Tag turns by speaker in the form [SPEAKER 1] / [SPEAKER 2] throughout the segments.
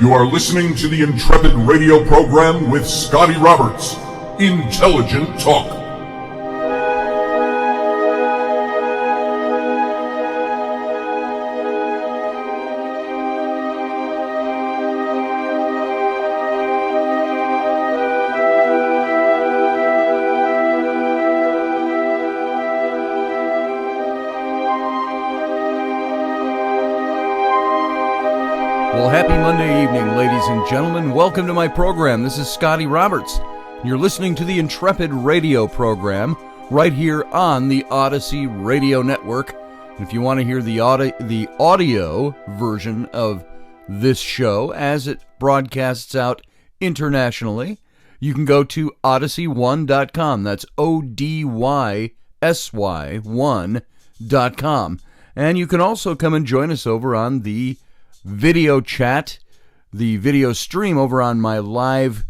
[SPEAKER 1] You are listening to the Intrepid radio program with Scotty Roberts. Intelligent Talk.
[SPEAKER 2] Well, happy Monday evening, ladies and gentlemen. Welcome to my program. This is Scotty Roberts. You're listening to the Intrepid radio program right here on the Odyssey Radio Network. And if you want to hear the audio version of this show as it broadcasts out internationally, you can go to odyssey1.com. That's ODYSY1.com. And you can also come and join us over on the video chat, the video stream over on my live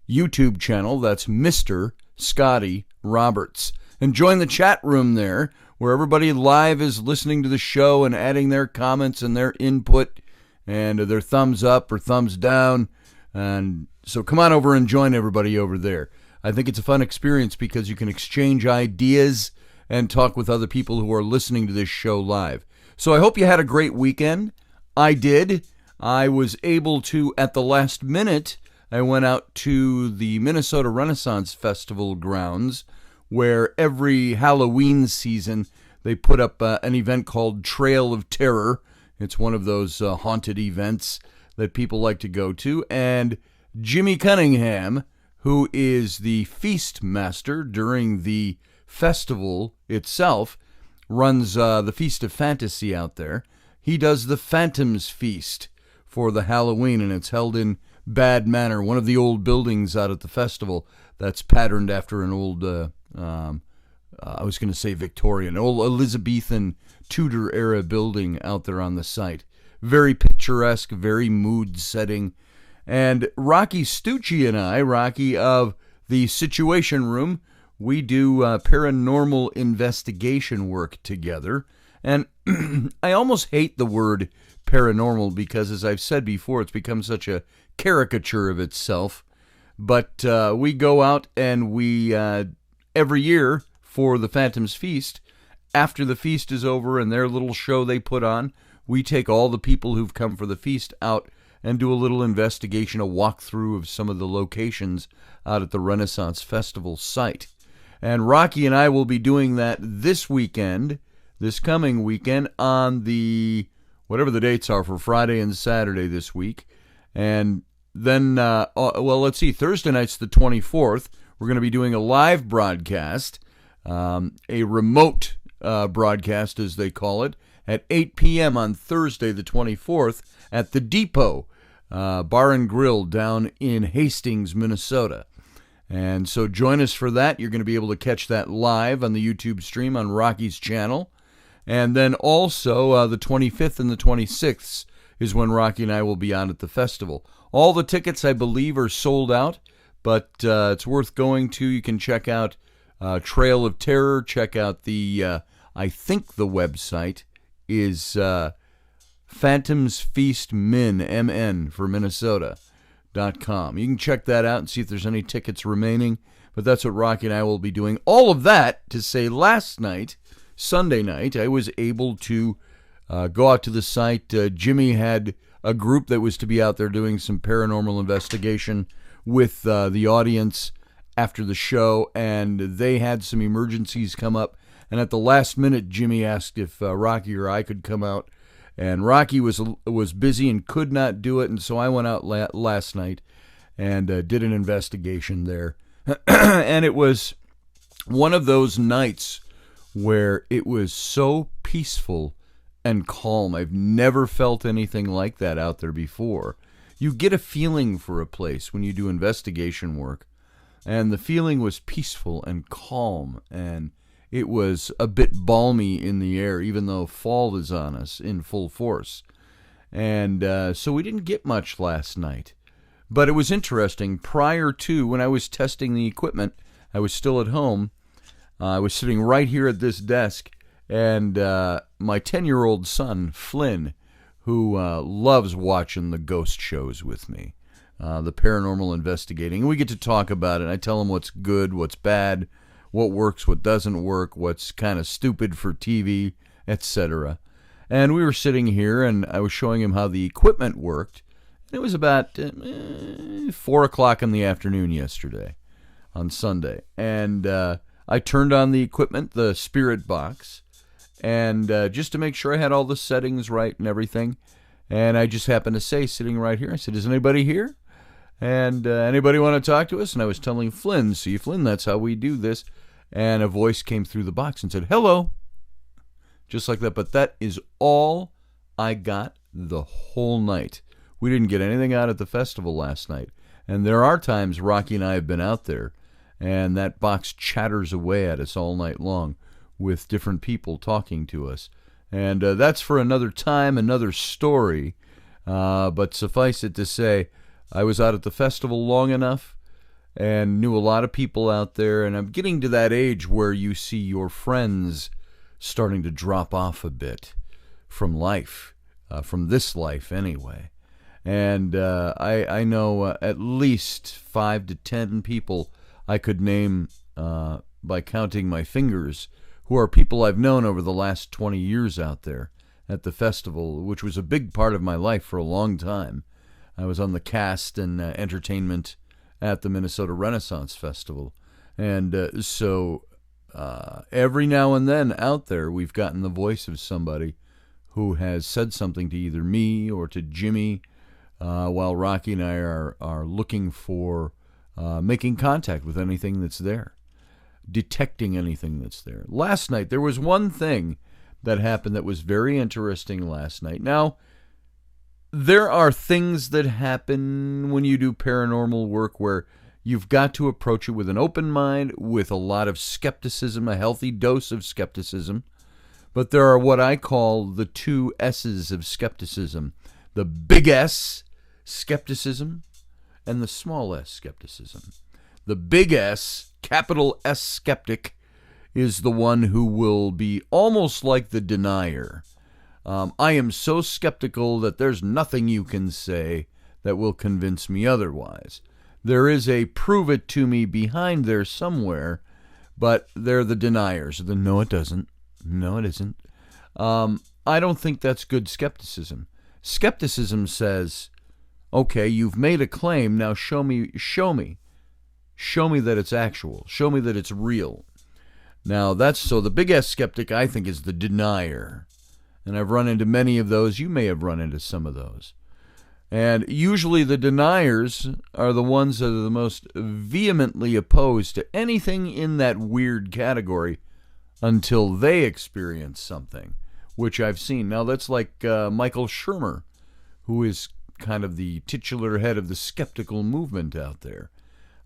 [SPEAKER 2] YouTube channel. That's Mr. Scotty Roberts. And join the chat room there where everybody live is listening to the show and adding their comments and their input and their thumbs up or thumbs down. And so come on over and join everybody over there. I think it's a fun experience because you can exchange ideas and talk with other people who are listening to this show live. So I hope you had a great weekend. I did. I was able to, at the last minute, I went out to the Minnesota Renaissance Festival grounds, where every Halloween season they put up an event called Trail of Terror. It's one of those haunted events that people like to go to. And Jimmy Cunningham, who is the feast master during the festival itself, runs the Feast of Fantasy out there. He does the Phantom's Feast for the Halloween, and it's held in Bad Manor, one of the old buildings out at the festival that's patterned after an old, I was going to say Victorian, old Elizabethan Tudor-era building out there on the site. Very picturesque, very mood-setting. And Rocky Stucci and I, Rocky of the Situation Room, we do paranormal investigation work together. And I almost hate the word paranormal because, as I've said before, it's become such a caricature of itself. But we go out and we, every year for the Phantom's Feast, after the feast is over and their little show they put on, we take all the people who've come for the feast out and do a little investigation, a walkthrough of some of the locations out at the Renaissance Festival site. And Rocky and I will be doing that this coming weekend on the, whatever the dates are for Friday and Saturday this week. And then, let's see, Thursday night's the 24th. We're going to be doing a live broadcast, a remote broadcast as they call it, at 8 p.m. on Thursday the 24th at the Depot Bar and Grill down in Hastings, Minnesota. And so join us for that. You're going to be able to catch that live on the YouTube stream on Rocky's channel. And then also the 25th and the 26th is when Rocky and I will be on at the festival. All the tickets, I believe, are sold out, but it's worth going to. You can check out Trail of Terror. Check out the, I think the website is Phantom's Feast MN for Minnesota.com. You can check that out and see if there's any tickets remaining, but that's what Rocky and I will be doing. All of that to say last night, Sunday night, I was able to go out to the site. Jimmy had a group that was to be out there doing some paranormal investigation with the audience after the show, and they had some emergencies come up. And at the last minute, Jimmy asked if Rocky or I could come out, and Rocky was busy and could not do it, and so I went out last night and did an investigation there. And it was one of those nights where it was so peaceful and calm. I've never felt anything like that out there before. You get a feeling for a place when you do investigation work, and the feeling was peaceful and calm, and it was a bit balmy in the air, even though fall is on us in full force. And so we didn't get much last night. But it was interesting. Prior to, when I was testing the equipment, I was still at home. I was sitting right here at this desk, and my 10-year-old son, Flynn, who loves watching the ghost shows with me, the paranormal investigating. And we get to talk about it. I tell him what's good, what's bad, what works, what doesn't work, what's kind of stupid for TV, etc. And we were sitting here, and I was showing him how the equipment worked. And it was about 4 o'clock in the afternoon yesterday on Sunday. And I turned on the equipment, the spirit box, and just to make sure I had all the settings right and everything. And I just happened to say, sitting right here, I said, is anybody here? And anybody want to talk to us? And I was telling Flynn, see, Flynn, that's how we do this. And a voice came through the box and said, hello. Just like that. But that is all I got the whole night. We didn't get anything out at the festival last night. And there are times Rocky and I have been out there, and that box chatters away at us all night long with different people talking to us. And that's for another time, another story. But suffice it to say, I was out at the festival long enough and knew a lot of people out there. And I'm getting to that age where you see your friends starting to drop off a bit from life, from this life anyway. And I know at least 5 to 10 people I could name by counting my fingers, who are people I've known over the last 20 years out there at the festival, which was a big part of my life for a long time. I was on the cast and entertainment at the Minnesota Renaissance Festival. And so every now and then out there, we've gotten the voice of somebody who has said something to either me or to Jimmy, while Rocky and I are looking for making contact with anything that's there, detecting anything that's there. Last night, there was one thing that happened that was very interesting last night. Now, there are things that happen when you do paranormal work where you've got to approach it with an open mind, with a lot of skepticism, a healthy dose of skepticism. But there are what I call the 2 S's of skepticism. The big S, skepticism, and the small s, skepticism. The big S, capital S skeptic, is the one who will be almost like the denier. I am so skeptical that there's nothing you can say that will convince me otherwise. There is a prove it to me behind there somewhere, but they're the deniers. The no, it doesn't. No, it isn't. I don't think that's good skepticism. Skepticism says, okay, you've made a claim, now show me that it's actual. Show me that it's real. Now, the big S skeptic, I think, is the denier. And I've run into many of those. You may have run into some of those. And usually the deniers are the ones that are the most vehemently opposed to anything in that weird category until they experience something, which I've seen. Now, that's like Michael Shermer, who is kind of the titular head of the skeptical movement out there.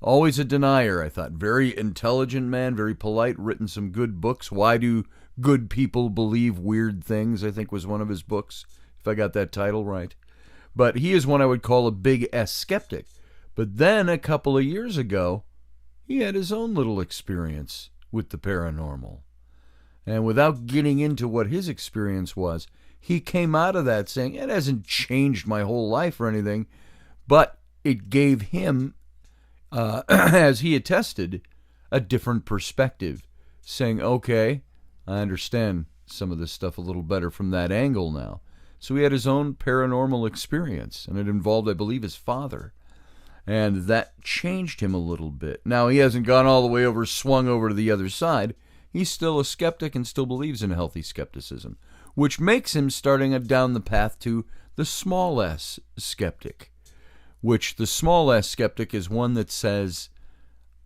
[SPEAKER 2] Always a denier, I thought. Very intelligent man, very polite, written some good books. Why Do Good People Believe Weird Things, I think was one of his books, if I got that title right. But he is one I would call a big S skeptic. But then a couple of years ago, he had his own little experience with the paranormal. And without getting into what his experience was, he came out of that saying, it hasn't changed my whole life or anything, but it gave him, as he attested, a different perspective, saying, okay, I understand some of this stuff a little better from that angle now. So he had his own paranormal experience, and it involved, I believe, his father. And that changed him a little bit. Now, he hasn't gone all the way over, swung over to the other side. He's still a skeptic and still believes in healthy skepticism, which makes him starting down the path to the small s skeptic, which the small s skeptic is one that says,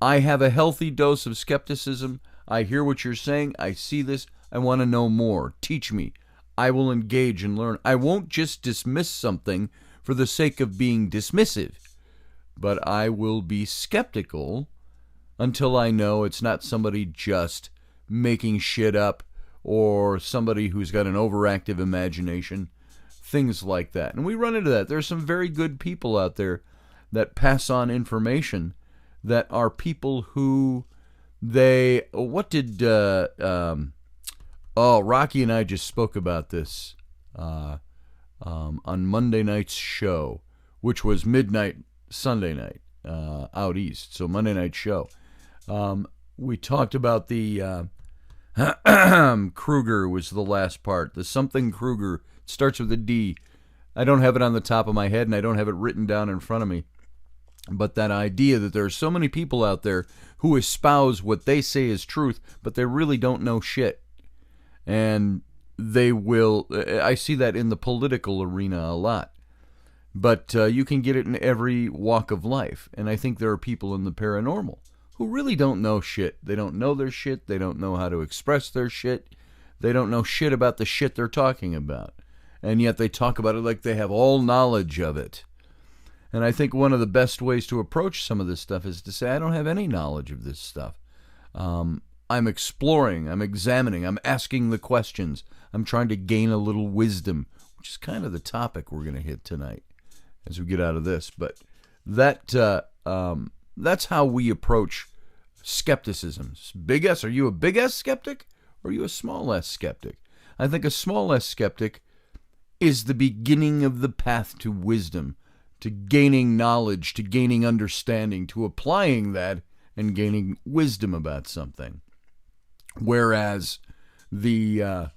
[SPEAKER 2] I have a healthy dose of skepticism. I hear what you're saying. I see this. I want to know more. Teach me. I will engage and learn. I won't just dismiss something for the sake of being dismissive, but I will be skeptical until I know it's not somebody just making shit up or somebody who's got an overactive imagination, things like that. And we run into that. There's some very good people out there that pass on information that are people who Rocky and I just spoke about this on Monday night's show, which was midnight Sunday night out east. So Monday night show. We talked about the Kruger was the last part. The something Kruger starts with a D. I don't have it on the top of my head, and I don't have it written down in front of me. But that idea that there are so many people out there who espouse what they say is truth, but they really don't know shit. And they will, I see that in the political arena a lot. But you can get it in every walk of life. And I think there are people in the paranormal who really don't know shit. They don't know their shit. They don't know how to express their shit. They don't know shit about the shit they're talking about. And yet they talk about it like they have all knowledge of it. And I think one of the best ways to approach some of this stuff is to say, I don't have any knowledge of this stuff. I'm exploring, I'm examining, I'm asking the questions. I'm trying to gain a little wisdom, which is kind of the topic we're going to hit tonight as we get out of this. But that's how we approach skepticism. Big S, are you a big S skeptic or are you a small S skeptic? I think a small S skeptic is the beginning of the path to wisdom, to gaining knowledge, to gaining understanding, to applying that and gaining wisdom about something. Whereas the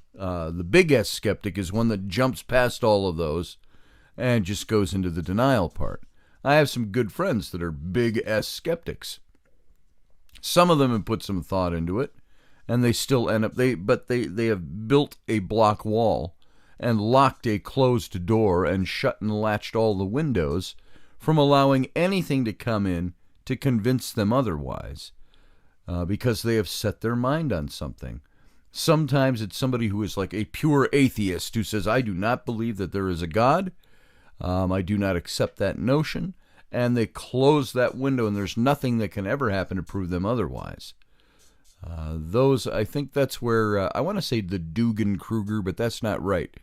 [SPEAKER 2] big S skeptic is one that jumps past all of those and just goes into the denial part. I have some good friends that are big S skeptics. Some of them have put some thought into it, and they still end up, they have built a block wall and locked a closed door and shut and latched all the windows from allowing anything to come in to convince them otherwise, because they have set their mind on something. Sometimes it's somebody who is like a pure atheist who says, I do not believe that there is a God. I do not accept that notion. And they close that window, and there's nothing that can ever happen to prove them otherwise. I think that's where, I want to say the Dugan-Kruger, but that's not right.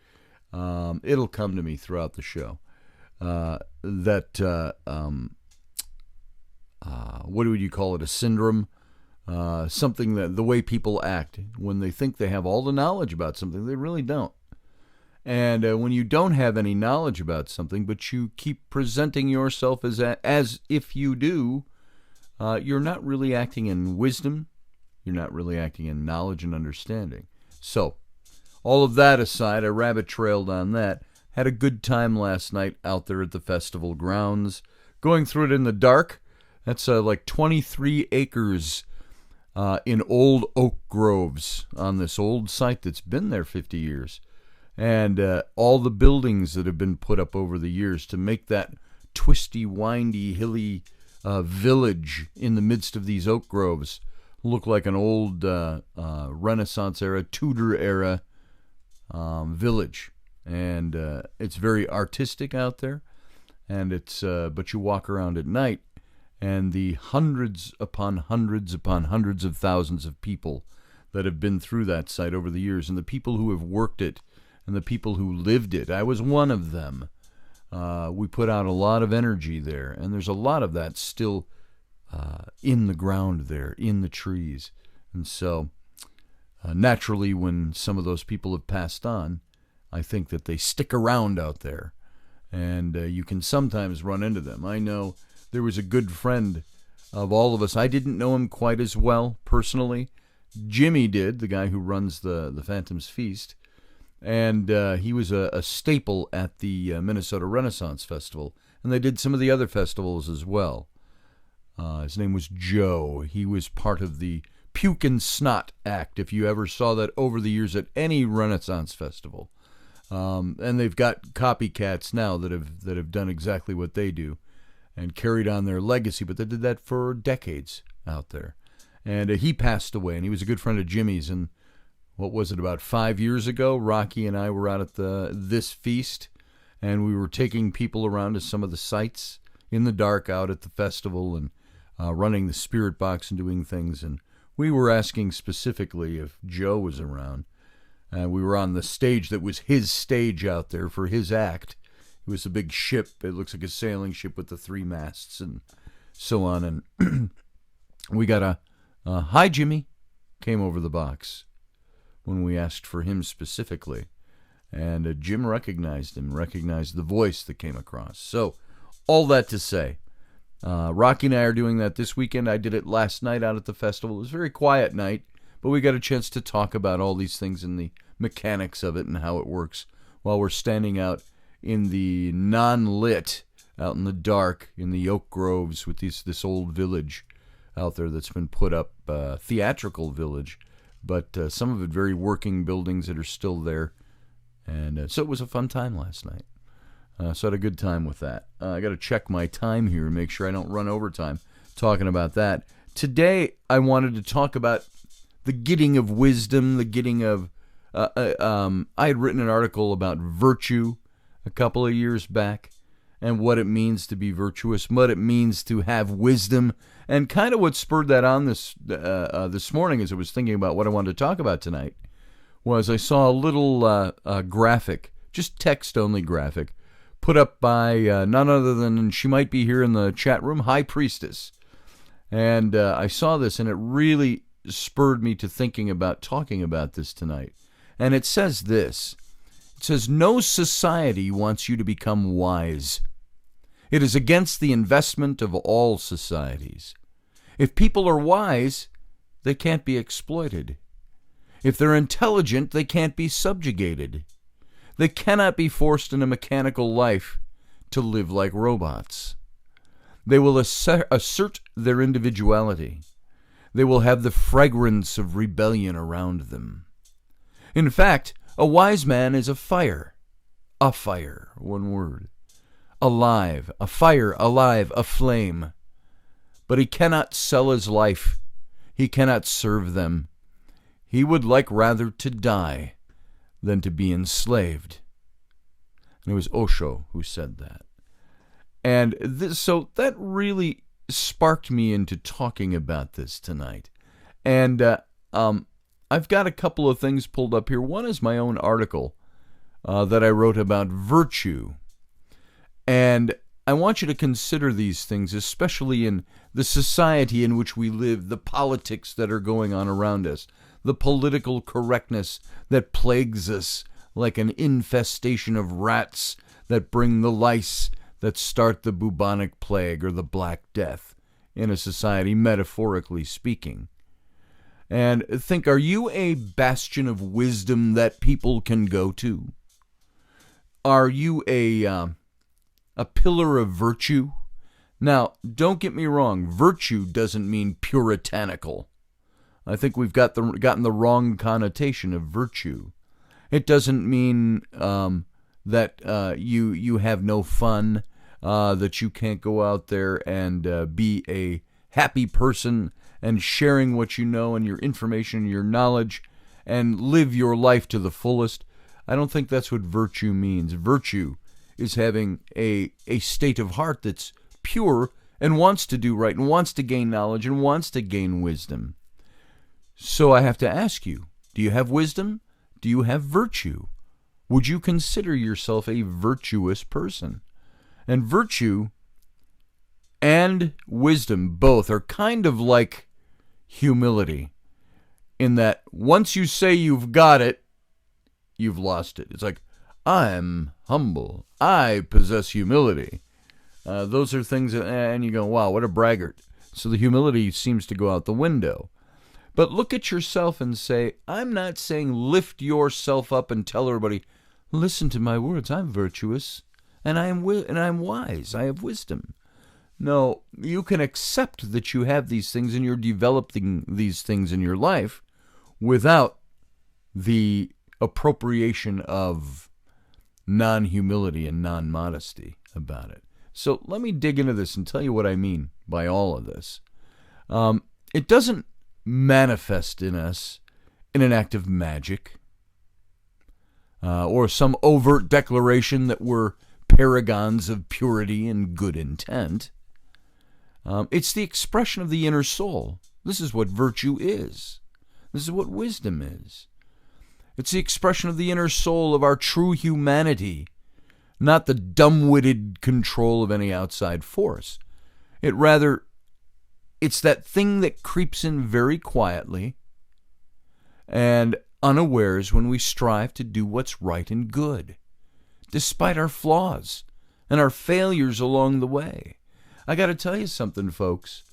[SPEAKER 2] It'll come to me throughout the show. What would you call it? A syndrome? Something that the way people act when they think they have all the knowledge about something, they really don't. And when you don't have any knowledge about something, but you keep presenting yourself as if you do, you're not really acting in wisdom. You're not really acting in knowledge and understanding. So, all of that aside, I rabbit trailed on that. Had a good time last night out there at the festival grounds, going through it in the dark. That's like 23 acres in old oak groves on this old site that's been there 50 years. And all the buildings that have been put up over the years to make that twisty, windy, hilly village in the midst of these oak groves look like an old Renaissance era, Tudor era village. And it's very artistic out there. And it's but you walk around at night, and the hundreds upon hundreds upon hundreds of thousands of people that have been through that site over the years, and the people who have worked it, and the people who lived it. I was one of them. We put out a lot of energy there, and there's a lot of that still in the ground there, in the trees. And so, naturally, when some of those people have passed on, I think that they stick around out there, and you can sometimes run into them. I know there was a good friend of all of us. I didn't know him quite as well personally. Jimmy did, the guy who runs the Phantom's Feast. And he was a staple at the Minnesota Renaissance Festival. And they did some of the other festivals as well. His name was Joe. He was part of the Puke and Snot Act, if you ever saw that over the years at any Renaissance Festival. And they've got copycats now that have done exactly what they do and carried on their legacy. But they did that for decades out there. And he passed away, and he was a good friend of Jimmy's. And what was it, about 5 years ago, Rocky and I were out at this feast, and we were taking people around to some of the sites in the dark out at the festival and running the spirit box and doing things. And we were asking specifically if Joe was around. We were on the stage that was his stage out there for his act. It was a big ship. It looks like a sailing ship with the 3 masts and so on. And we got a hi, Jimmy, came over the box when we asked for him specifically. And Jim recognized him, recognized the voice that came across. So, all that to say, Rocky and I are doing that this weekend. I did it last night out at the festival. It was a very quiet night, but we got a chance to talk about all these things and the mechanics of it and how it works while we're standing out in the non-lit, out in the dark, in the oak groves with this old village out there that's been put up, theatrical village, but some of it very working buildings that are still there. And so it was a fun time last night. So I had a good time with that. I got to check my time here and make sure I don't run over time talking about that. Today I wanted to talk about the getting of wisdom, the getting of... I had written an article about virtue a couple of years back and what it means to be virtuous, what it means to have wisdom, and kind of what spurred that on this morning as I was thinking about what I wanted to talk about tonight was I saw a little graphic, just text-only graphic, put up by none other than, she might be here in the chat room, High Priestess. And I saw this, and it really spurred me to thinking about talking about this tonight. And it says this. It says, no society wants you to become wise. It is against the investment of all societies. If people are wise, they can't be exploited. If they're intelligent, they can't be subjugated. They cannot be forced in a mechanical life to live like robots. They will assert their individuality. They will have the fragrance of rebellion around them. In fact, a wise man is a fire, one word, alive, a fire, alive, a flame. But he cannot sell his life. He cannot serve them. He would like rather to die than to be enslaved. And it was Osho who said that. And so that really sparked me into talking about this tonight. And I've got a couple of things pulled up here. One is my own article that I wrote about virtue. And I want you to consider these things, especially in the society in which we live, the politics that are going on around us, the political correctness that plagues us like an infestation of rats that bring the lice that start the bubonic plague or the Black Death in a society, metaphorically speaking. And think, are you a bastion of wisdom that people can go to? Are you a pillar of virtue? Now, don't get me wrong, virtue doesn't mean puritanical. I think we've gotten the wrong connotation of virtue. It doesn't mean that you have no fun, that you can't go out there and be a happy person and sharing what you know and your information and your knowledge and live your life to the fullest. I don't think that's what virtue means. Virtue is having a state of heart that's pure and wants to do right and wants to gain knowledge and wants to gain wisdom. So I have to ask you, do you have wisdom? Do you have virtue? Would you consider yourself a virtuous person? And virtue and wisdom both are kind of like humility, in that once you say you've got it, you've lost it. It's like, I'm humble. I possess humility. Those are things that, and you go, wow, what a braggart. So the humility seems to go out the window. But look at yourself and say, I'm not saying lift yourself up and tell everybody, listen to my words, I'm virtuous, and I'm wise, I have wisdom. No, you can accept that you have these things and you're developing these things in your life without the appropriation of non-humility and non-modesty about it. So let me dig into this and tell you what I mean by all of this. It doesn't manifest in us in an act of magic or some overt declaration that we're paragons of purity and good intent. It's the expression of the inner soul. This is what virtue is. This is what wisdom is. It's the expression of the inner soul of our true humanity, not the dumb-witted control of any outside force. It's that thing that creeps in very quietly and unawares when we strive to do what's right and good, despite our flaws and our failures along the way. I got to tell you something, folks.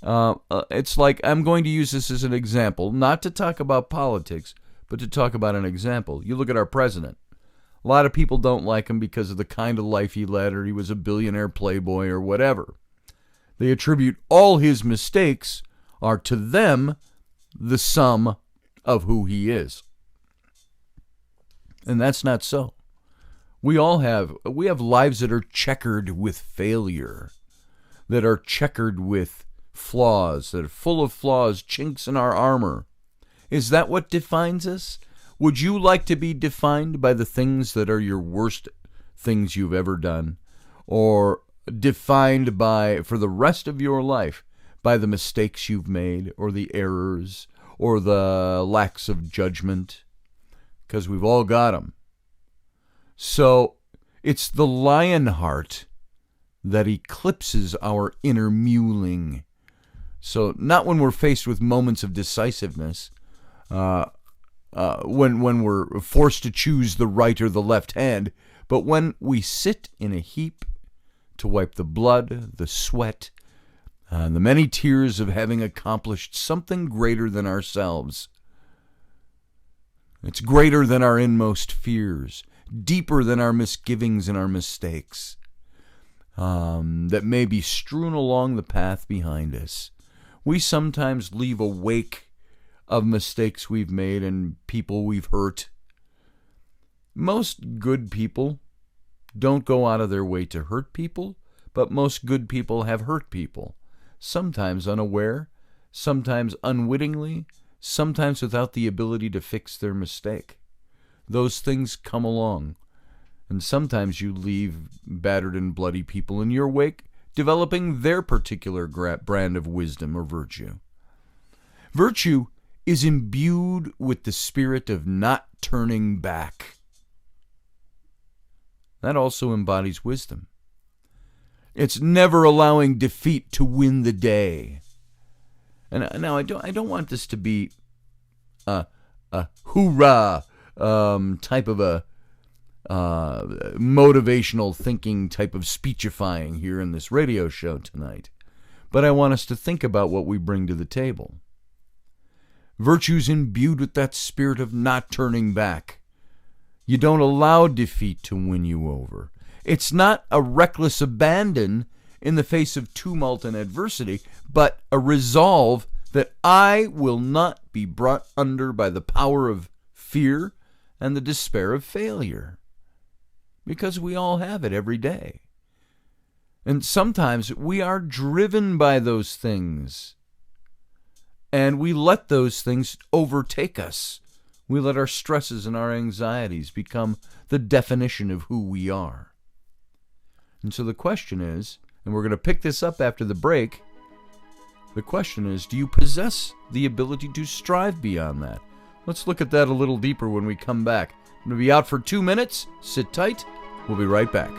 [SPEAKER 2] It's like, I'm going to use this as an example, not to talk about politics, but to talk about an example. You look at our president. A lot of people don't like him because of the kind of life he led, or he was a billionaire playboy or whatever. They attribute all his mistakes are to them the sum of who he is. And that's not so. We have lives that are checkered with failure, that are checkered with flaws, that are full of flaws, chinks in our armor. Is that what defines us? Would you like to be defined by the things that are your worst things you've ever done? Or defined by, for the rest of your life, by the mistakes you've made, or the errors, or the lacks of judgment? Because we've all got them. So it's the lion heart that eclipses our inner mewling. So not when we're faced with moments of decisiveness, when we're forced to choose the right or the left hand, but when we sit in a heap to wipe the blood, the sweat, and the many tears of having accomplished something greater than ourselves. It's greater than our inmost fears, deeper than our misgivings and our mistakes, that may be strewn along the path behind us. We sometimes leave a wake of mistakes we've made and people we've hurt. Most good people don't go out of their way to hurt people, but most good people have hurt people, sometimes unaware, sometimes unwittingly, sometimes without the ability to fix their mistake. Those things come along, and sometimes you leave battered and bloody people in your wake, developing their particular brand of wisdom or virtue. Virtue is imbued with the spirit of not turning back. That also embodies wisdom. It's never allowing defeat to win the day. And now I don't want this to be a hoorah type of a motivational thinking type of speechifying here in this radio show tonight. But I want us to think about what we bring to the table. Virtue's imbued with that spirit of not turning back. You don't allow defeat to win you over. It's not a reckless abandon in the face of tumult and adversity, but a resolve that I will not be brought under by the power of fear and the despair of failure. Because we all have it every day. And sometimes we are driven by those things. And we let those things overtake us. We let our stresses and our anxieties become the definition of who we are. And so the question is, and we're going to pick this up after the break, the question is, do you possess the ability to strive beyond that? Let's look at that a little deeper when we come back. I'm going to be out for 2 minutes. Sit tight. We'll be right back.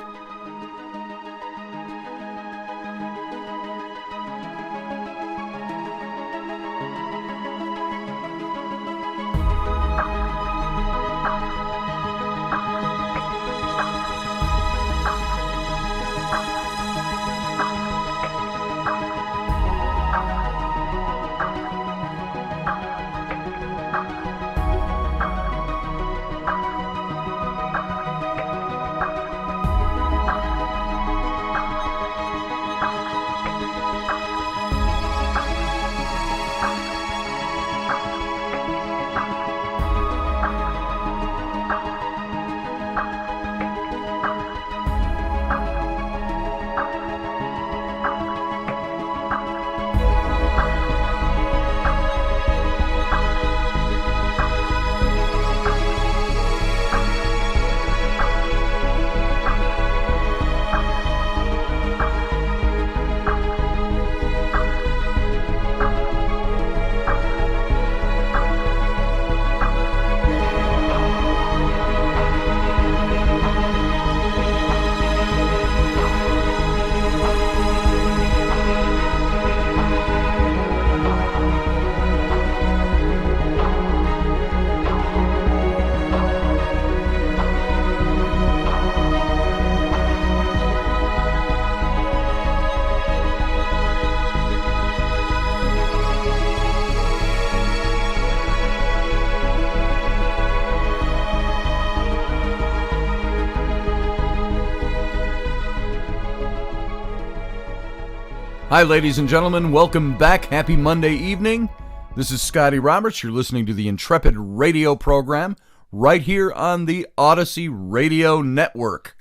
[SPEAKER 2] Hi, ladies and gentlemen. Welcome back. Happy Monday evening. This is Scotty Roberts. You're listening to the Intrepid radio program right here on the Odyssey Radio Network.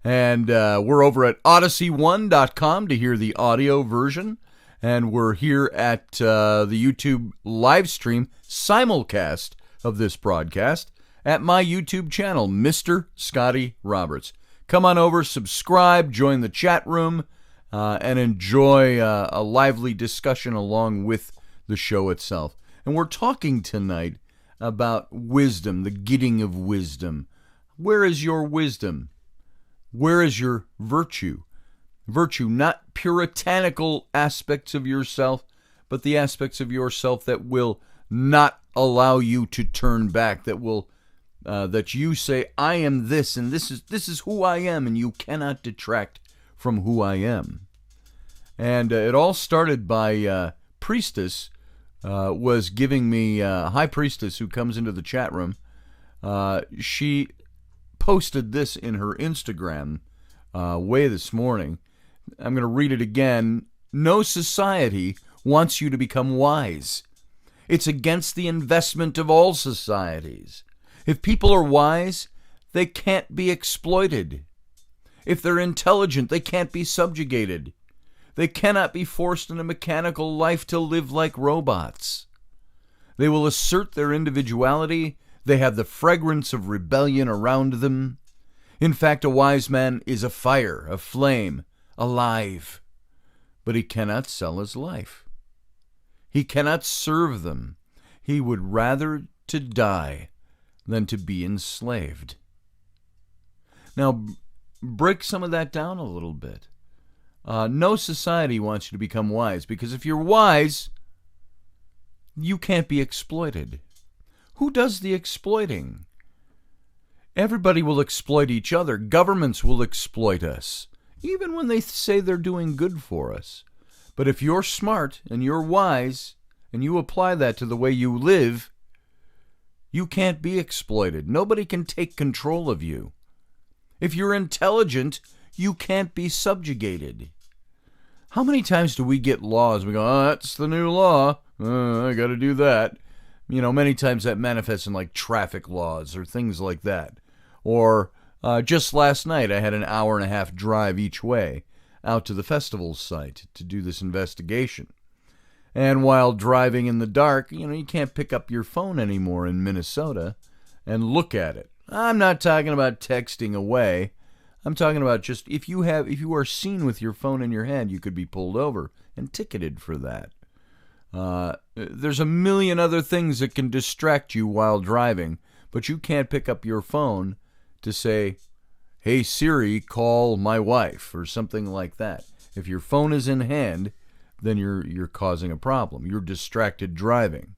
[SPEAKER 2] And we're over at odyssey1.com to hear the audio version. And we're here at the YouTube live stream simulcast of this broadcast at my YouTube channel, Mr. Scotty Roberts. Come on over, subscribe, join the chat room, and enjoy a lively discussion along with the show itself. And we're talking tonight about wisdom, the getting of wisdom. Where is your wisdom? Where is your virtue? Virtue, not puritanical aspects of yourself, but the aspects of yourself that will not allow you to turn back, that you say, I am this, and this is who I am, and you cannot detract from who I am. And it all started by Priestess was giving me, High Priestess, who comes into the chat room. She posted this in her Instagram way this morning. I'm going to read it again. No society wants you to become wise. It's against the investment of all societies. If people are wise, they can't be exploited. If they're intelligent, they can't be subjugated. They cannot be forced in a mechanical life to live like robots. They will assert their individuality. They have the fragrance of rebellion around them. In fact, a wise man is a fire, a flame, alive. But he cannot sell his life. He cannot serve them. He would rather to die than to be enslaved. Now, break some of that down a little bit. No society wants you to become wise, because if you're wise, you can't be exploited. Who does the exploiting? Everybody will exploit each other. Governments will exploit us, even when they say they're doing good for us. But if you're smart and you're wise and you apply that to the way you live, you can't be exploited. Nobody can take control of you. If you're intelligent, you can't be subjugated. How many times do we get laws? We go, oh, that's the new law. I got to do that. You know, many times that manifests in like traffic laws or things like that. Or just last night, I had an hour-and-a-half drive each way out to the festival site to do this investigation. And while driving in the dark, you can't pick up your phone anymore in Minnesota and look at it. I'm not talking about texting away. I'm talking about just if you are seen with your phone in your hand, you could be pulled over and ticketed for that. There's a million other things that can distract you while driving, but you can't pick up your phone to say, hey Siri, call my wife, or something like that. If your phone is in hand, then you're causing a problem. You're distracted driving.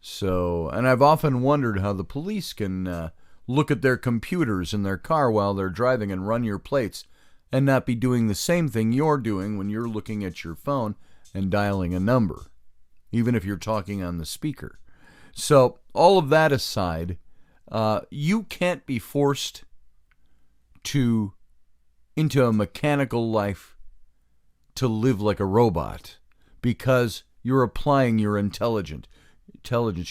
[SPEAKER 2] So, and I've often wondered how the police can look at their computers in their car while they're driving and run your plates and not be doing the same thing you're doing when you're looking at your phone and dialing a number, even if you're talking on the speaker. So, all of that aside, you can't be forced into a mechanical life to live like a robot because you're applying your intelligence.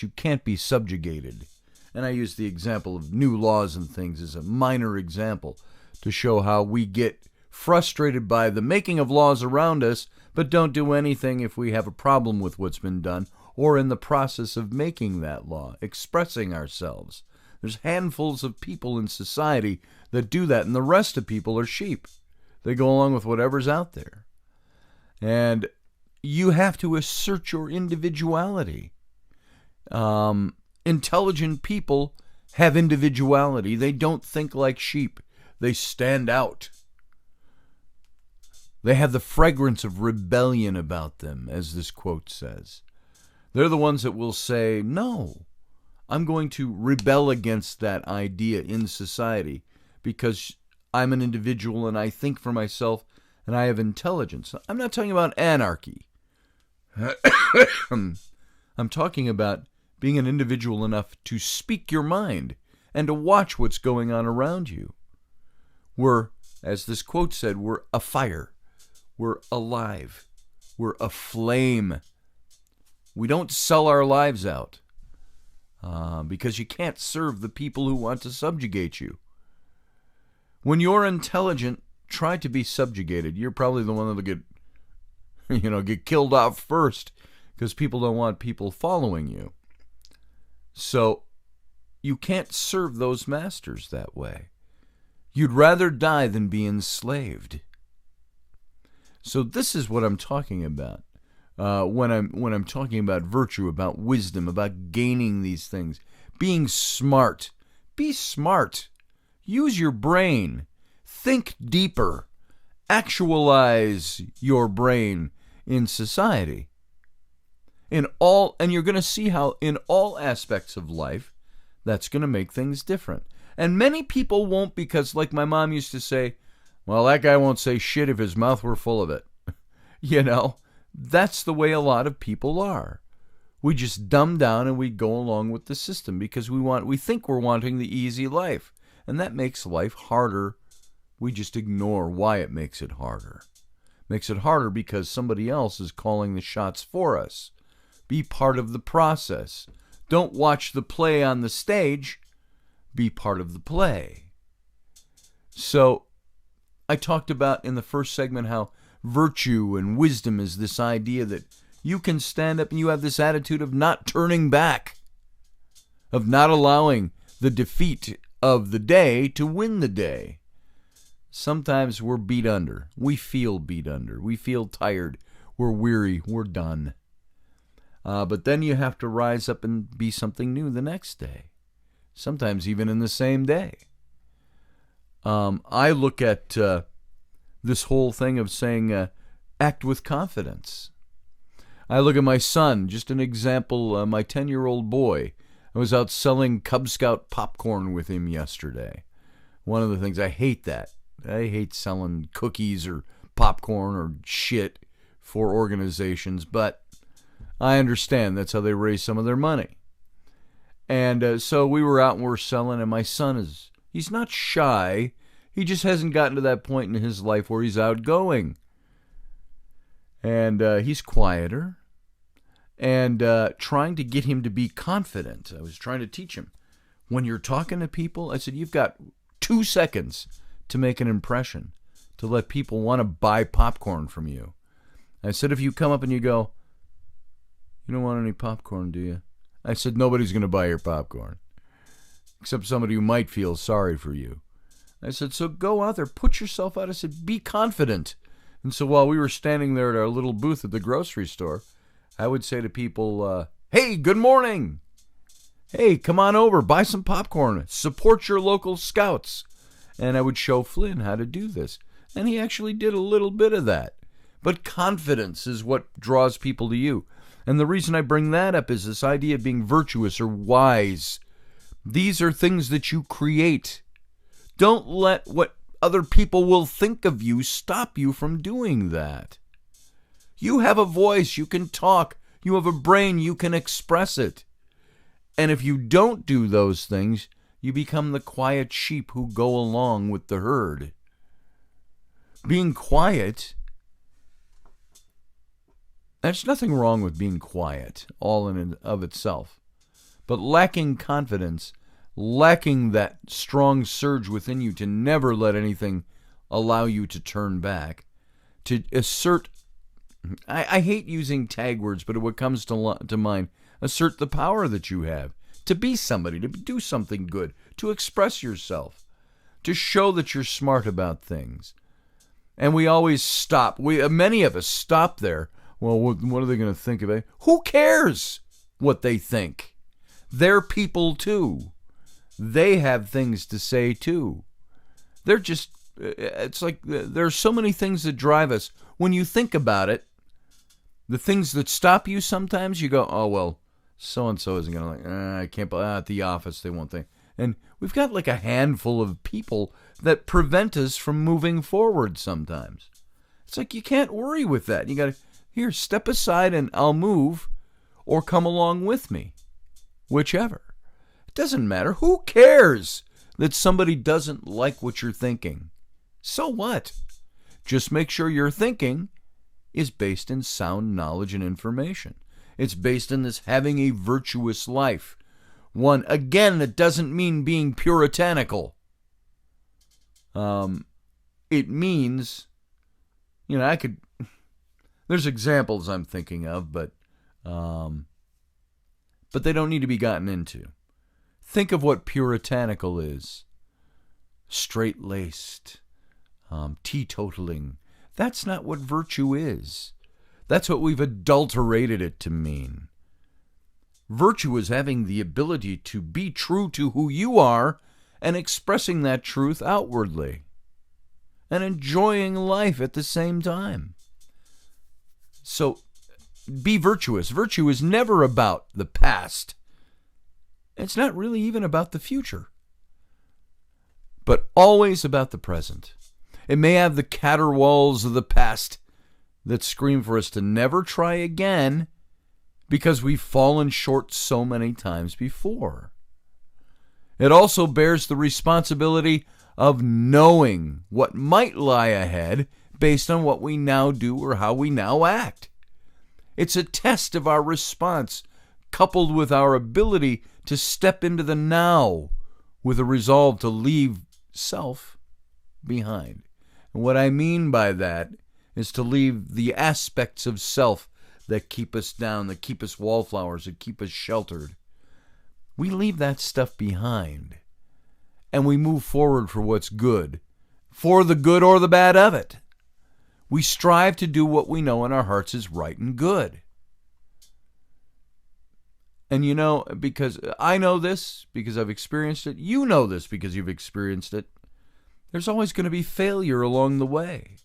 [SPEAKER 2] You can't be subjugated. And I use the example of new laws and things as a minor example to show how we get frustrated by the making of laws around us, but don't do anything if we have a problem with what's been done or in the process of making that law, expressing ourselves. There's handfuls of people in society that do that, and the rest of people are sheep. They go along with whatever's out there. And you have to assert your individuality. Intelligent people have individuality. They don't think like sheep. They stand out. They have the fragrance of rebellion about them, as this quote says. They're the ones that will say, no, I'm going to rebel against that idea in society because I'm an individual and I think for myself and I have intelligence. I'm not talking about anarchy. I'm talking about being an individual enough to speak your mind and to watch what's going on around you. We're, as this quote said, we're a fire. We're alive. We're aflame. We don't sell our lives out because you can't serve the people who want to subjugate you. When you're intelligent, try to be subjugated. You're probably the one that'll get killed off first because people don't want people following you. So you can't serve those masters that way. You'd rather die than be enslaved. So this is what I'm talking about when I'm talking about virtue, about wisdom, about gaining these things. Being smart. Be smart. Use your brain. Think deeper. Actualize your brain in society. And you're going to see how in all aspects of life, that's going to make things different. And many people won't, because like my mom used to say, well, that guy won't say shit if his mouth were full of it. That's the way a lot of people are. We just dumb down and we go along with the system because we think we're wanting the easy life. And that makes life harder. We just ignore why it makes it harder. It makes it harder because somebody else is calling the shots for us. Be part of the process. Don't watch the play on the stage. Be part of the play. So, I talked about in the first segment how virtue and wisdom is this idea that you can stand up and you have this attitude of not turning back, of not allowing the defeat of the day to win the day. Sometimes we're beat under. We feel beat under. We feel tired. We're weary. We're done. But then you have to rise up and be something new the next day. Sometimes even in the same day. I look at this whole thing of saying, act with confidence. I look at my son, just an example, my 10-year-old boy. I was out selling Cub Scout popcorn with him yesterday. One of the things, I hate that. I hate selling cookies or popcorn or shit for organizations, but I understand that's how they raise some of their money. And so we were out and we're selling, and my son he's not shy. He just hasn't gotten to that point in his life where he's outgoing. And he's quieter. And trying to get him to be confident. I was trying to teach him. When you're talking to people, I said, you've got 2 seconds to make an impression, to let people want to buy popcorn from you. I said, if you come up and you go, you don't want any popcorn, do you? I said, nobody's going to buy your popcorn, except somebody who might feel sorry for you. I said, so go out there, put yourself out. I said, be confident. And so while we were standing there at our little booth at the grocery store, I would say to people, hey, good morning. Hey, come on over, buy some popcorn, support your local scouts. And I would show Flynn how to do this. And he actually did a little bit of that. But confidence is what draws people to you. And the reason I bring that up is this idea of being virtuous or wise. These are things that you create. Don't let what other people will think of you stop you from doing that. You have a voice, you can talk, you have a brain, you can express it. And if you don't do those things, you become the quiet sheep who go along with the herd. Being quiet, there's nothing wrong with being quiet, all in and of itself. But lacking confidence, lacking that strong surge within you to never let anything allow you to turn back, to assert, I hate using tag words, but what comes to mind, assert the power that you have, to be somebody, to do something good, to express yourself, to show that you're smart about things. And we always stop. Many of us stop there. Well, what are they going to think of it? Who cares what they think? They're people too. They have things to say too. It's like there's so many things that drive us. When you think about it, the things that stop you sometimes, you go, oh, well, so-and-so isn't going to I can't, at the office, they won't think. And we've got like a handful of people that prevent us from moving forward sometimes. It's like you can't worry with that. You got to, here, step aside and I'll move, or come along with me. Whichever. It doesn't matter. Who cares that somebody doesn't like what you're thinking? So what? Just make sure your thinking is based in sound knowledge and information. It's based in this having a virtuous life. One, again, that doesn't mean being puritanical. It means, there's examples I'm thinking of, but they don't need to be gotten into. Think of what puritanical is. Straight-laced, teetotaling. That's not what virtue is. That's what we've adulterated it to mean. Virtue is having the ability to be true to who you are and expressing that truth outwardly and enjoying life at the same time. So, be virtuous. Virtue is never about the past. It's not really even about the future, but always about the present. It may have the caterwauls of the past that scream for us to never try again because we've fallen short so many times before. It also bears the responsibility of knowing what might lie ahead based on what we now do or how we now act. It's a test of our response, coupled with our ability to step into the now with a resolve to leave self behind. And what I mean by that is to leave the aspects of self that keep us down, that keep us wallflowers, that keep us sheltered. We leave that stuff behind, and we move forward for what's good, for the good or the bad of it. We strive to do what we know in our hearts is right and good. And because I know this, because I've experienced it, you know this because you've experienced it, there's always going to be failure along the way.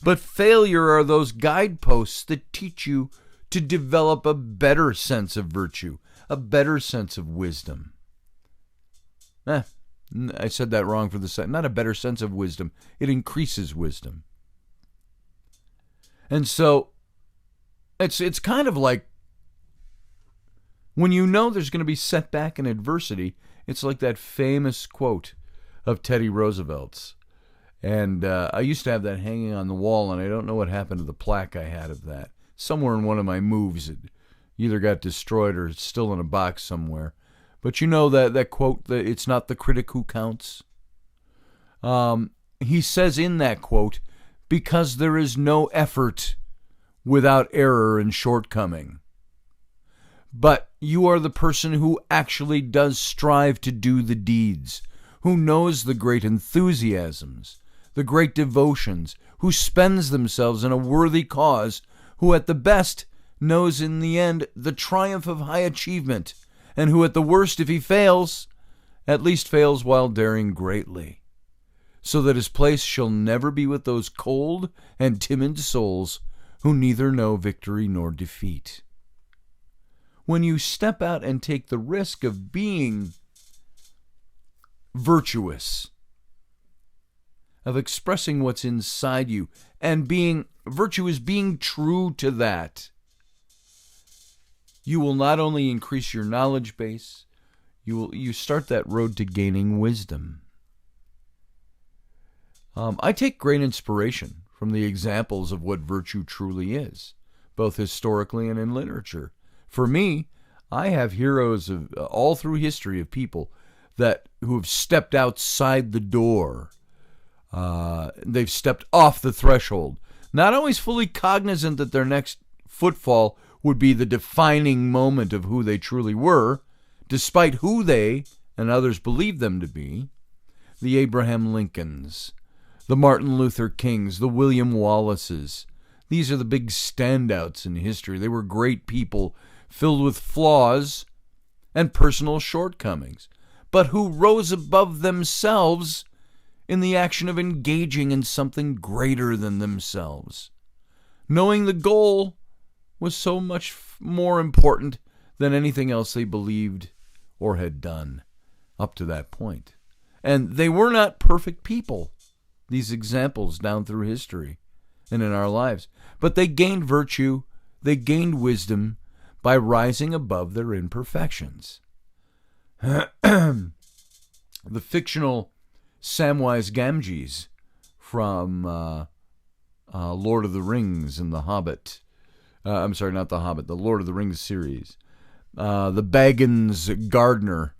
[SPEAKER 2] But failure are those guideposts that teach you to develop a better sense of virtue, a better sense of wisdom. I said that wrong for the second. Not a better sense of wisdom. It increases wisdom. And so it's kind of like when you know there's going to be setback and adversity, it's like that famous quote of Teddy Roosevelt's. And I used to have that hanging on the wall, and I don't know what happened to the plaque I had of that. Somewhere in one of my moves, it either got destroyed or it's still in a box somewhere. But you know that quote, that it's not the critic who counts? He says in that quote, because there is no effort without error and shortcoming. But you are the person who actually does strive to do the deeds, who knows the great enthusiasms, the great devotions, who spends themselves in a worthy cause, who at the best knows in the end the triumph of high achievement, and who at the worst, if he fails, at least fails while daring greatly, so that his place shall never be with those cold and timid souls who neither know victory nor defeat. When you step out and take the risk of being virtuous, of expressing what's inside you, and virtue is being true to that, you will not only increase your knowledge base, you start that road to gaining wisdom. I take great inspiration from the examples of what virtue truly is, both historically and in literature. For me, I have heroes of all through history of people who have stepped outside the door. They've stepped off the threshold, not always fully cognizant that their next footfall would be the defining moment of who they truly were, despite who they and others believed them to be. The Abraham Lincolns, the Martin Luther Kings, the William Wallaces. These are the big standouts in history. They were great people filled with flaws and personal shortcomings, but who rose above themselves in the action of engaging in something greater than themselves, knowing the goal was so much more important than anything else they believed or had done up to that point. And they were not perfect people, these examples down through history and in our lives, but they gained virtue, they gained wisdom by rising above their imperfections. The fictional Samwise Gamgees from Lord of the Rings and The Hobbit. I'm sorry, not The Hobbit, the Lord of the Rings series. The Baggins gardener,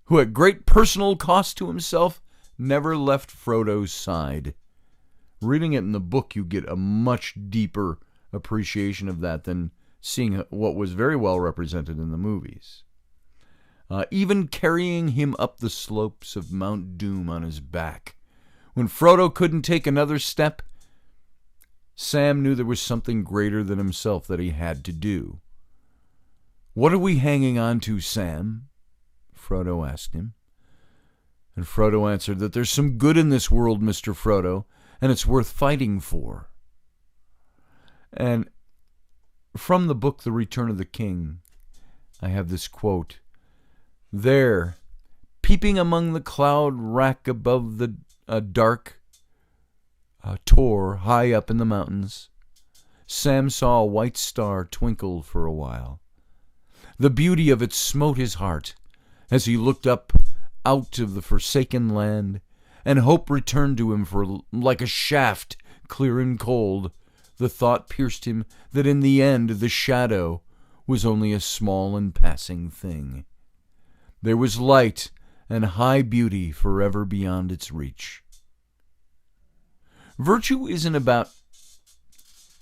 [SPEAKER 2] who at great personal cost to himself never left Frodo's side. Reading it in the book, you get a much deeper appreciation of that than seeing what was very well represented in the movies. Even carrying him up the slopes of Mount Doom on his back. When Frodo couldn't take another step, Sam knew there was something greater than himself that he had to do. "What are we hanging on to, Sam?" Frodo asked him. And Frodo answered that there's some good in this world, Mr. Frodo, and it's worth fighting for. And from the book The Return of the King, I have this quote. "There, peeping among the cloud rack above the dark tor high up in the mountains, Sam saw a white star twinkle for a while. The beauty of it smote his heart as he looked up out of the forsaken land, and hope returned to him for like a shaft clear and cold. The thought pierced him that in the end the shadow was only a small and passing thing. There was light and high beauty forever beyond its reach." Virtue isn't about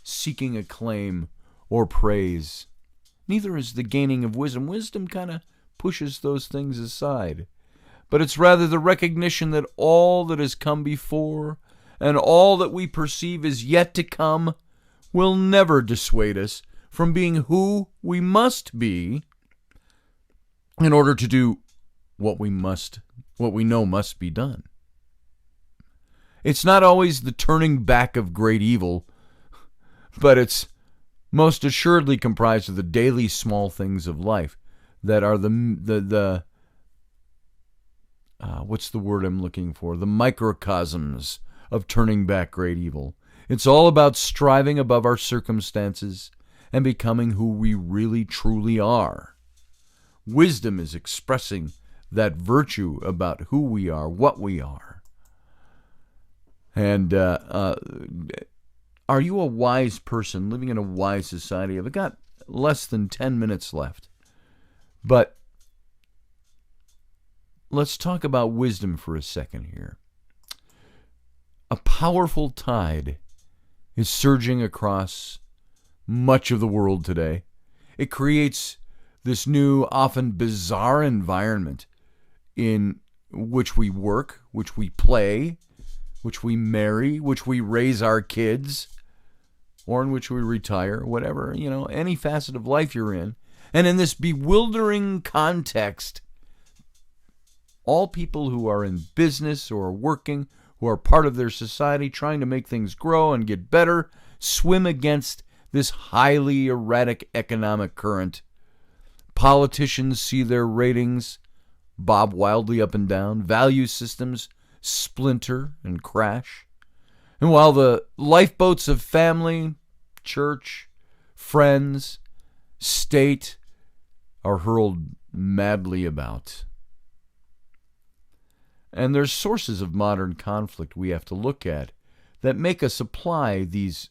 [SPEAKER 2] seeking acclaim or praise. Neither is the gaining of wisdom. Wisdom kind of pushes those things aside. But it's rather the recognition that all that has come before and all that we perceive is yet to come will never dissuade us from being who we must be in order to do what we know must be done. It's not always the turning back of great evil, but it's most assuredly comprised of the daily small things of life that are the what's the word I'm looking for? The microcosms of turning back great evil. It's all about striving above our circumstances and becoming who we really truly are. Wisdom is expressing that virtue about who we are, what we are. And are you a wise person living in a wise society? I've got less than 10 minutes left. But let's talk about wisdom for a second here. A powerful tide is surging across much of the world today. It creates this new, often bizarre environment in which we work, which we play, which we marry, which we raise our kids, or in which we retire, whatever, any facet of life you're in. And in this bewildering context, all people who are in business or working, who are part of their society, trying to make things grow and get better, swim against this highly erratic economic current. Politicians see their ratings bob wildly up and down. Value systems splinter and crash. And while the lifeboats of family, church, friends, state are hurled madly about. And there's sources of modern conflict we have to look at that make us apply these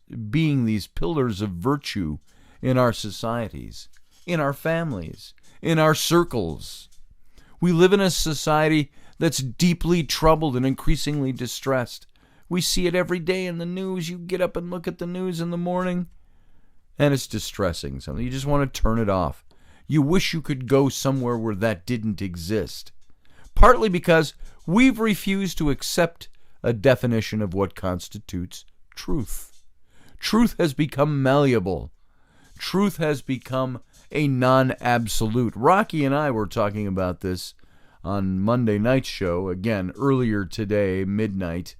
[SPEAKER 2] pillars of virtue in our societies, in our families, in our circles. We live in a society that's deeply troubled and increasingly distressed. We see it every day in the news. You get up and look at the news in the morning, and it's distressing. Something you just want to turn it off. You wish you could go somewhere where that didn't exist. Partly because we've refused to accept a definition of what constitutes truth. Truth has become malleable. Truth has become a non-absolute. Rocky and I were talking about this on Monday night's show, again, earlier today, midnight,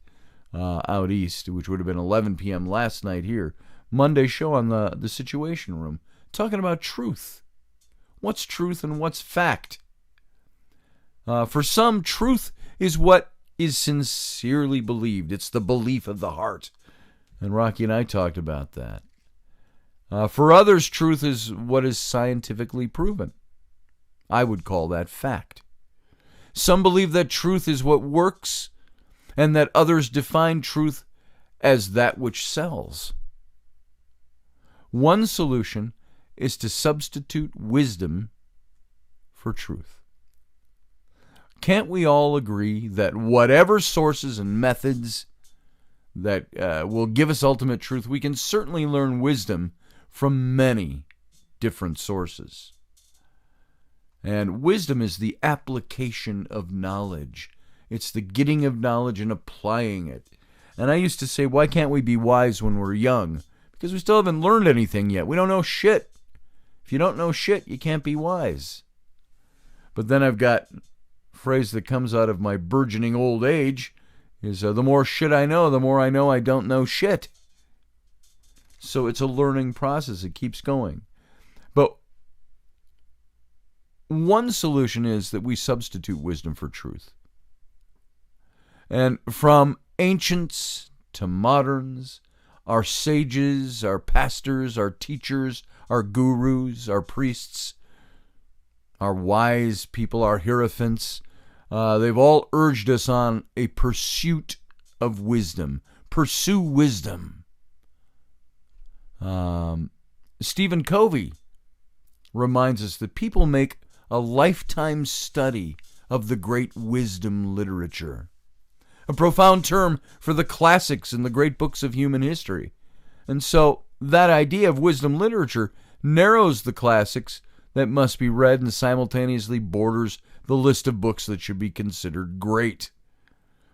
[SPEAKER 2] out east, which would have been 11 p.m. last night here. Monday show on the Situation Room, talking about truth. What's truth and what's fact? For some, truth is what is sincerely believed. It's the belief of the heart. And Rocky and I talked about that. For others, truth is what is scientifically proven. I would call that fact. Some believe that truth is what works, and that others define truth as that which sells. One solution is to substitute wisdom for truth. Can't we all agree that whatever sources and methods that will give us ultimate truth, we can certainly learn wisdom from many different sources? And wisdom is the application of knowledge. It's the getting of knowledge and applying it. And I used to say, why can't we be wise when we're young? Because we still haven't learned anything yet. We don't know shit. If you don't know shit, you can't be wise. But then I've got a phrase that comes out of my burgeoning old age is the more shit I know, the more I know I don't know shit. So it's a learning process. It keeps going. But one solution is that we substitute wisdom for truth. And from ancients to moderns, our sages, our pastors, our teachers, our gurus, our priests, our wise people, our hierophants, they've all urged us on a pursuit of wisdom. Pursue wisdom. Stephen Covey reminds us that people make a lifetime study of the great wisdom literature, a profound term for the classics and the great books of human history. And so that idea of wisdom literature narrows the classics that must be read and simultaneously borders the list of books that should be considered great.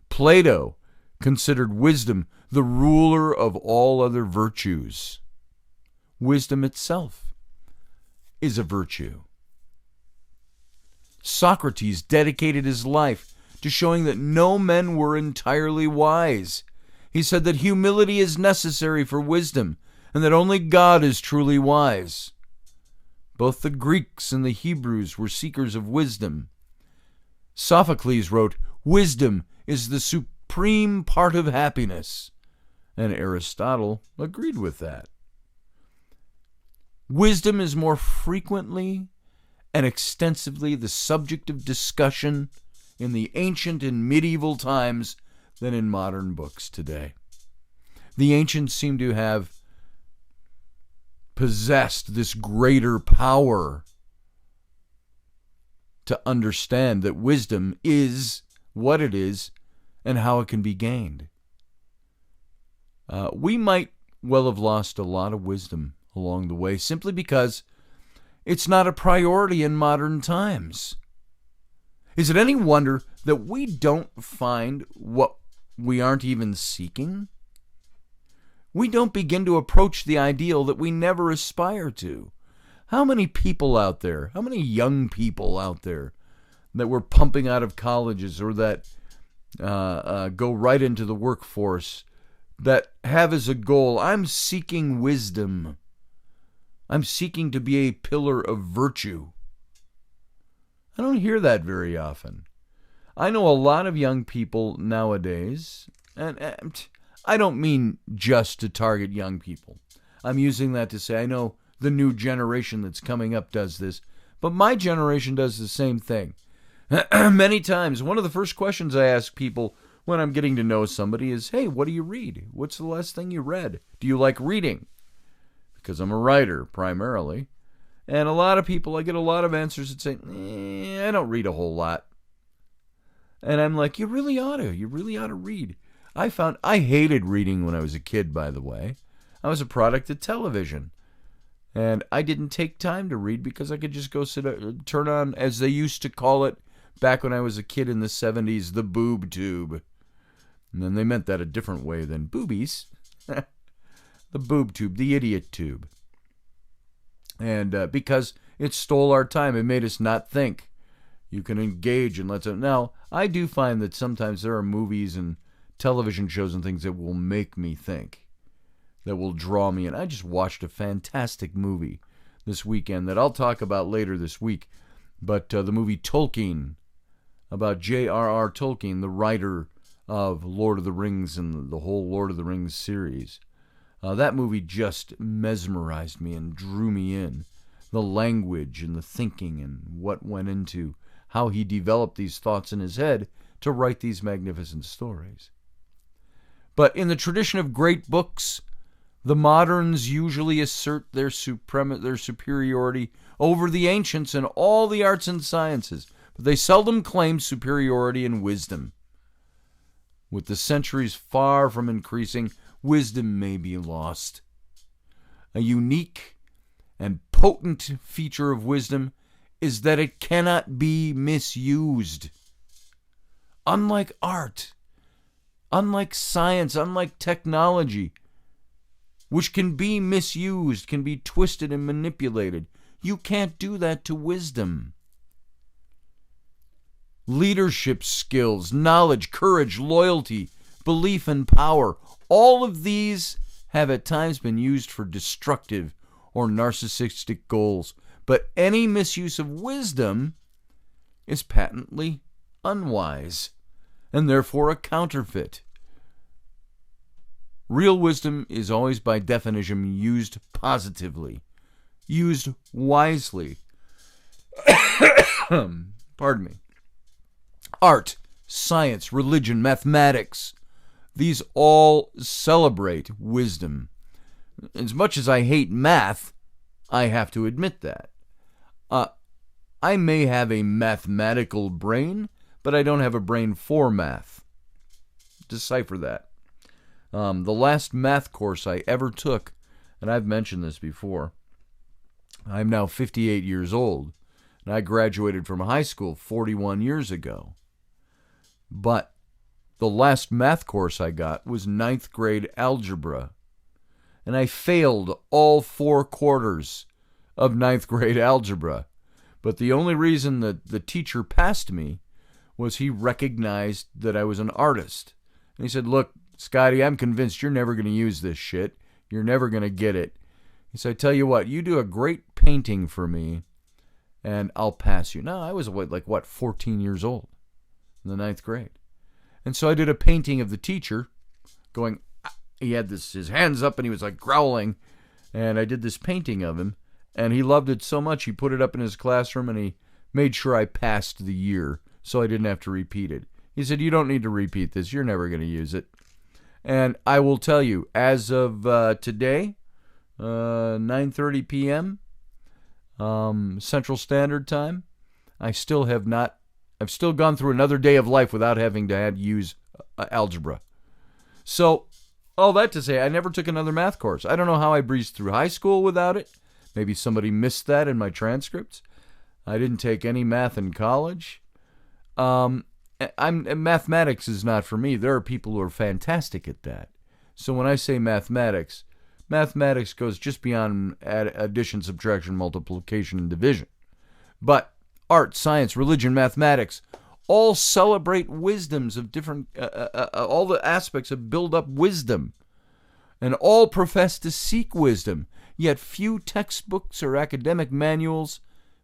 [SPEAKER 2] Plato considered wisdom the ruler of all other virtues. Wisdom itself is a virtue. Socrates dedicated his life to showing that no men were entirely wise. He said that humility is necessary for wisdom, and that only God is truly wise. Both the Greeks and the Hebrews were seekers of wisdom. Sophocles wrote, "Wisdom is the supreme part of happiness," and Aristotle agreed with that. Wisdom is more frequently and extensively the subject of discussion in the ancient and medieval times than in modern books today. The ancients seem to have possessed this greater power to understand that wisdom is what it is and how it can be gained. We might well have lost a lot of wisdom along the way simply because it's not a priority in modern times. Is it any wonder that we don't find what we aren't even seeking? We don't begin to approach the ideal that we never aspire to. How many people out there, how many young people out there that we're pumping out of colleges or that go right into the workforce that have as a goal, I'm seeking wisdom. I'm seeking to be a pillar of virtue. I don't hear that very often. I know a lot of young people nowadays, and I don't mean just to target young people. I'm using that to say I know the new generation that's coming up does this, but my generation does the same thing. Many times, one of the first questions I ask people when I'm getting to know somebody is, hey, what do you read? What's the last thing you read? Do you like reading? Because I'm a writer, primarily. And a lot of people, I get a lot of answers that say, I don't read a whole lot. And I'm like, you really ought to. You really ought to read. I hated reading when I was a kid, by the way. I was a product of television. And I didn't take time to read because I could just go turn on, as they used to call it back when I was a kid in the 70s, the boob tube. And then they meant that a different way than boobies. The boob tube, the idiot tube. And because it stole our time, it made us not think. You can engage and let's... Now, I do find that sometimes there are movies and television shows and things that will make me think, that will draw me in. I just watched a fantastic movie this weekend that I'll talk about later this week. But the movie Tolkien, about J.R.R. Tolkien, the writer of Lord of the Rings and the whole Lord of the Rings series. That movie just mesmerized me and drew me in. The language and the thinking and what went into how he developed these thoughts in his head to write these magnificent stories. But in the tradition of great books, the moderns usually assert their superiority over the ancients in all the arts and sciences, but they seldom claim superiority in wisdom. With the centuries far from increasing, wisdom may be lost. A unique and potent feature of wisdom is that it cannot be misused. Unlike art, unlike science, unlike technology, which can be misused, can be twisted and manipulated, you can't do that to wisdom. Leadership skills, knowledge, courage, loyalty, belief, and power, all of these have at times been used for destructive or narcissistic goals. But any misuse of wisdom is patently unwise and therefore a counterfeit. Real wisdom is always by definition used positively, used wisely. Pardon me. Art, science, religion, mathematics, these all celebrate wisdom. As much as I hate math, I have to admit that. I may have a mathematical brain, but I don't have a brain for math. Decipher that. The last math course I ever took, and I've mentioned this before, I'm now 58 years old, and I graduated from high school 41 years ago. But the last math course I got was 9th grade algebra, and I failed all 4 quarters of 9th grade algebra. But the only reason that the teacher passed me was he recognized that I was an artist. And he said, "Look, Scotty, I'm convinced you're never going to use this shit. You're never going to get it." He said, "I tell you what, you do a great painting for me, and I'll pass you." Now, I was, 14 years old in the 9th grade. And so I did a painting of the teacher going, he had his hands up and he was like growling. And I did this painting of him. And he loved it so much, he put it up in his classroom and he made sure I passed the year so I didn't have to repeat it. He said, "You don't need to repeat this. You're never going to use it." And I will tell you, as of today, 9:30 p.m., Central Standard Time, I've still gone through another day of life without having to use algebra. So, all that to say, I never took another math course. I don't know how I breezed through high school without it. Maybe somebody missed that in my transcripts. I didn't take any math in college. Mathematics is not for me. There are people who are fantastic at that. So when I say mathematics goes just beyond addition, subtraction, multiplication, and division. But art, science, religion, mathematics all celebrate wisdoms of different, all the aspects of build up wisdom. And all profess to seek wisdom. Yet few textbooks or academic manuals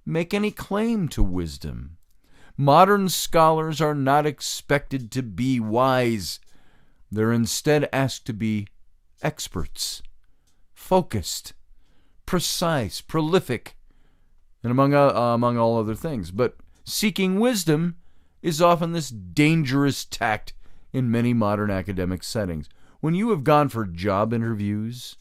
[SPEAKER 2] make any claim to wisdom. Modern scholars are not expected to be wise. They're instead asked to be experts, focused, precise, prolific, and among all other things. But seeking wisdom is often this dangerous tact in many modern academic settings. When you have gone for job interviews,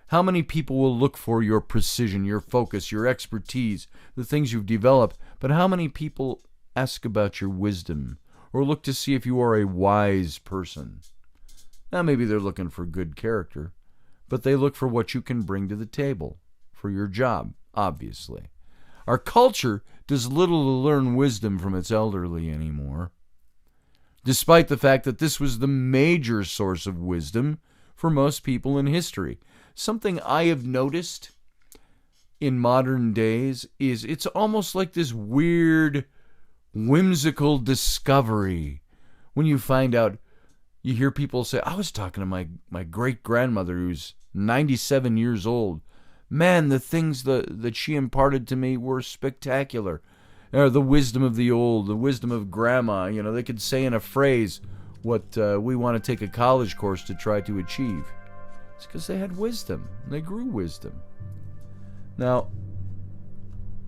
[SPEAKER 2] how many people will look for your precision, your focus, your expertise, the things you've developed, but how many people ask about your wisdom or look to see if you are a wise person? Now, maybe they're looking for good character, but they look for what you can bring to the table for your job, obviously. Our culture does little to learn wisdom from its elderly anymore, despite the fact that this was the major source of wisdom for most people in history. Something I have noticed in modern days is it's almost like this weird, whimsical discovery when you find out, you hear people say, "I was talking to my great-grandmother who's 97 years old. Man, the things that she imparted to me were spectacular." The wisdom of the old, the wisdom of grandma. They could say in a phrase what we want to take a college course to try to achieve. It's because they had wisdom. They grew wisdom. Now,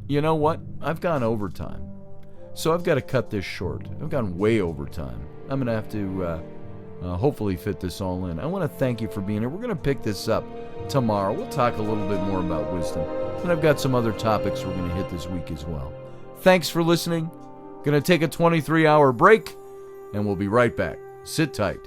[SPEAKER 2] you know what? I've gone overtime. So I've got to cut this short. I've gone way over time. I'm going to have to hopefully fit this all in. I want to thank you for being here. We're going to pick this up tomorrow. We'll talk a little bit more about wisdom. And I've got some other topics we're going to hit this week as well. Thanks for listening. Going to take a 23-hour break, and we'll be right back. Sit tight.